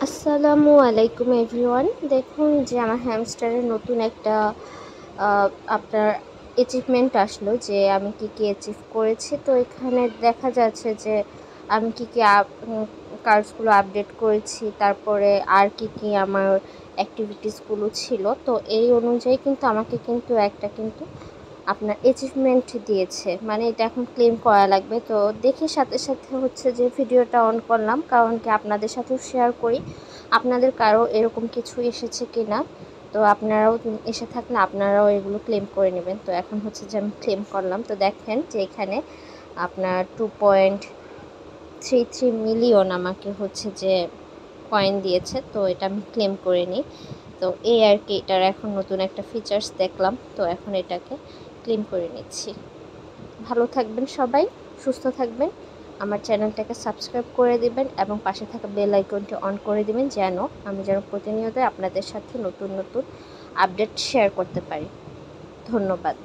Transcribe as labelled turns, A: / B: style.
A: আসসালামু আলাইকুম এভরিওয়ান। দেখুন যে আমার হ্যামস্টারের নতুন একটা আপনার অ্যাচিভমেন্ট আসলো যে আমি কি কি অ্যাচিভ করেছি। তো এখানে দেখা যাচ্ছে যে আমি কি কি কার্ডসগুলো আপডেট করেছি, তারপরে আর কি কি আমার অ্যাক্টিভিটিসগুলো ছিল। তো এই অনুযায়ী কিন্তু আমাকে কিন্তু একটা কিন্তু আপনার অ্যাচিভমেন্ট দিয়েছে, মানে এটা এখন ক্লেম করা লাগবে। তো দেখে সাথে সাথে হচ্ছে যে ভিডিওটা অন করলাম, কারণ কি আপনাদের সাথেও শেয়ার করি আপনাদের কারো এরকম কিছু এসেছে কি না। তো আপনারাও এসে থাকলে আপনারাও এগুলো ক্লেম করে নেবেন। তো এখন হচ্ছে যে আমি ক্লেম করলাম। তো দেখেন যে এখানে আপনার 2.33 মিলিয়ন আমাকে হচ্ছে যে কয়েন দিয়েছে। তো এটা আমি ক্লেম করে নিই। তো এই আর কি, এটার এখন নতুন একটা ফিচার্স দেখলাম, তো এখন এটাকে ক্লেম করে নিচ্ছি। ভালো থাকবেন সবাই, সুস্থ থাকবেন। আমার চ্যানেলটাকে সাবস্ক্রাইব করে দিবেন এবং পাশে থাকা বেল আইকনটি অন করে দিবেন, আমি যেন প্রতিনিয়ত আপনাদের সাথে নতুন নতুন আপডেট শেয়ার করতে পারি। ধন্যবাদ।